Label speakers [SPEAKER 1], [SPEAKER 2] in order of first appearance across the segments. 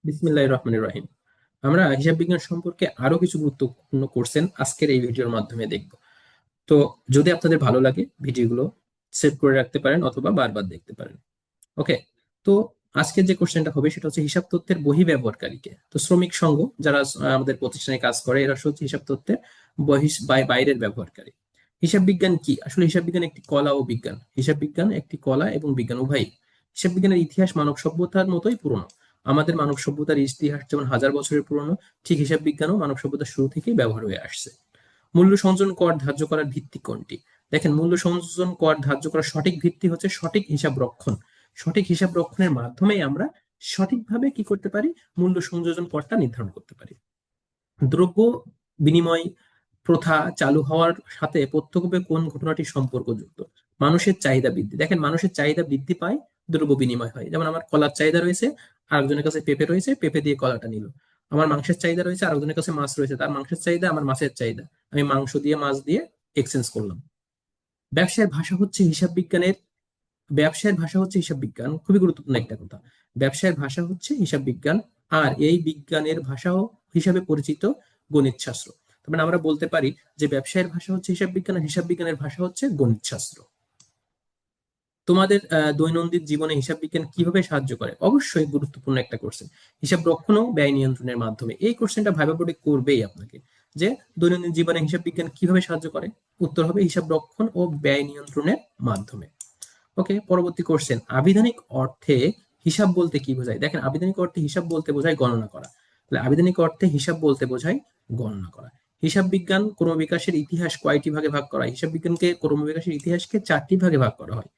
[SPEAKER 1] বিসমিল্লাহির রহমানির রহিম। আমরা হিসাব বিজ্ঞান সম্পর্কে আরো কিছু গুরুত্বপূর্ণ কোর্সেন আজকের এই ভিডিওর মাধ্যমে দেখব। তো যদি আপনাদের ভালো লাগে ভিডিওগুলো সেভ করে রাখতে পারেন অথবা বারবার দেখতে পারেন। ওকে। তো আজকের যে কোশ্চেনটা হবে সেটা হচ্ছে হিসাব তথ্যের বহি ব্যবহারকারীকে। তো শ্রমিক সংঘ যারা আমাদের প্রতিষ্ঠানে কাজ করে এরা হচ্ছে হিসাব তথ্যের বাইরের ব্যবহারকারী। হিসাব বিজ্ঞান কি? আসলে হিসাব বিজ্ঞান একটি কলা ও বিজ্ঞান। হিসাব বিজ্ঞান একটি কলা এবং বিজ্ঞান উভয়ই। হিসাব বিজ্ঞানের ইতিহাস মানব সভ্যতার মতোই পুরনো। আমাদের মানব সভ্যতার ইতিহাস যেমন হাজার বছরের পুরনো, ঠিক হিসাব বিজ্ঞানও মানব সভ্যতার শুরু থেকেই ব্যবহার হয়ে আসছে। মূল্য সংযোজন কর ধার্য করার ভিত্তি কোনটি? দেখেন, মূল্য সংযোজন কর ধার্য করার সঠিক ভিত্তি হচ্ছে সঠিক হিসাব রক্ষণ। সঠিক হিসাব রক্ষণের মাধ্যমেই আমরা সঠিকভাবে কি করতে পারি? মূল্য সংযোজন করটা নির্ধারণ করতে পারি। দ্রব্য বিনিময় প্রথা চালু হওয়ার সাথে প্রত্যক্ষভাবে কোন ঘটনাটি সম্পর্কযুক্ত? মানুষের চাহিদা বৃদ্ধি। দেখেন, মানুষের চাহিদা বৃদ্ধি পায়, দ্রব্য বিনিময় হয়। যেমন আমার কলার চাহিদা রয়েছে, আরেকজনের কাছে পেঁপে রয়েছে, পেঁপে দিয়ে কলাটা নিল। আমার মাংসের চাহিদা রয়েছে, আরেকজনের কাছে মাছ রয়েছে, তার মাংসের চাহিদা, আমার মাছের চাহিদা, আমি মাংস দিয়ে মাছ দিয়ে এক্সচেঞ্জ করলাম। ব্যবসায়ের ভাষা হচ্ছে হিসাব বিজ্ঞানের ব্যবসায়ের ভাষা হচ্ছে হিসাব বিজ্ঞান। খুবই গুরুত্বপূর্ণ একটা কথা। ব্যবসায়ের ভাষা হচ্ছে হিসাব বিজ্ঞান। আর এই বিজ্ঞানের ভাষাও হিসাবে পরিচিত গণিত শাস্ত্র। তার মানে আমরা বলতে পারি যে ব্যবসায়ের ভাষা হচ্ছে হিসাব বিজ্ঞান আর হিসাব বিজ্ঞানের ভাষা হচ্ছে গণিত শাস্ত্র। তোমাদের দৈনন্দিন জীবনে হিসাব বিজ্ঞান কিভাবে সাহায্য করে? অবশ্যই গুরুত্বপূর্ণ একটা কোশ্চেন। হিসাব রক্ষণ ও ব্যয় নিয়ন্ত্রণের মাধ্যমে। এই কোশ্চেনটা ভাইবা বোর্ডে করবেই আপনাকে, যে দৈনন্দিন জীবনে হিসাব বিজ্ঞান কিভাবে সাহায্য করে। উত্তর হবে হিসাব রক্ষণ ও ব্যয় নিয়ন্ত্রণের মাধ্যমে। ওকে, পরবর্তী কোশ্চেন। আবিধানিক অর্থে হিসাব বলতে কি বোঝায়? দেখেন, আবিধানিক অর্থে হিসাব বলতে বোঝায় গণনা করা। তাহলে আবিধানিক অর্থে হিসাব বলতে বোঝায় গণনা করা। হিসাব বিজ্ঞান ক্রমবিকাশের ইতিহাস কয়টি ভাগে ভাগ করা হয়? হিসাব বিজ্ঞানকে ক্রমবিকাশের ইতিহাসকে চারটি ভাগে ভাগ করা হয়।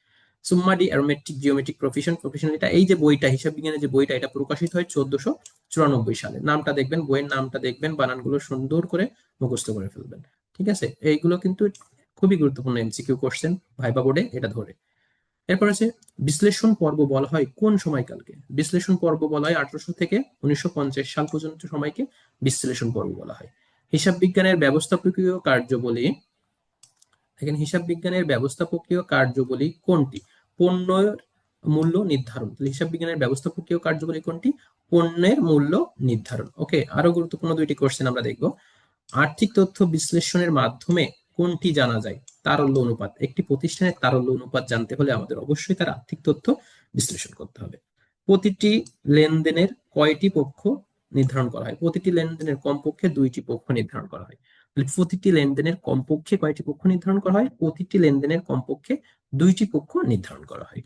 [SPEAKER 1] সুম্মাডি অ্যারোমেট্রিক জিওমেট্রিক প্রফেশন, এটা এই যে বইটা, হিসাব বিজ্ঞানের যে বইটা, এটা প্রকাশিত হয় 1494 সালে। নামটা দেখবেন, বইয়ের নামটা দেখবেন, বানানগুলো সুন্দর করে মুখস্থ করে ফেলবেন। ঠিক আছে, এইগুলো কিন্তু খুবই গুরুত্বপূর্ণ এমসিকিউ কোশ্চেন, ভাইবা বোর্ডে এটা ধরে। এরপর আছে বিশ্লেষণ পর্ব বলা হয় কোন সময়কালকে? বিশ্লেষণ পর্ব বলা হয় 1800 থেকে 1950 সাল পর্যন্ত সময়কে বিশ্লেষণ পর্ব বলা হয়। হিসাব বিজ্ঞানের ব্যবস্থাপকীয় কার্যাবলী। দেখেন, হিসাব বিজ্ঞানের ব্যবস্থাপকীয় কার্যাবলী কোনটি? পণ্যের মূল্য নির্ধারণ। তাহলে হিসাব বিজ্ঞানের ব্যবস্থাপকীয় কার্যাবলী কোনটি? পণ্যের মূল্য নির্ধারণ। ওকে, আরো গুরুত্বপূর্ণ দুইটি কোশ্চেন আমরা দেখব। আর্থিক তথ্য বিশ্লেষণের মাধ্যমে কোনটি জানা যায়? তারল্য অনুপাত। একটি প্রতিষ্ঠানের তারল্য অনুপাত জানতে হলে আমাদের অবশ্যই তার আর্থিক তথ্য বিশ্লেষণ করতে হবে। প্রতিটি লেনদেনের কয়টি পক্ষ নির্ধারণ করা হয়? প্রতিটি লেনদেনের কমপক্ষে দুইটি পক্ষ নির্ধারণ করা হয়। তাহলে প্রতিটি লেনদেনের কমপক্ষে কয়টি পক্ষ নির্ধারণ করা হয়? প্রতিটি লেনদেনের কমপক্ষে দুইটি পক্ষ নির্ধারণ করা হয়।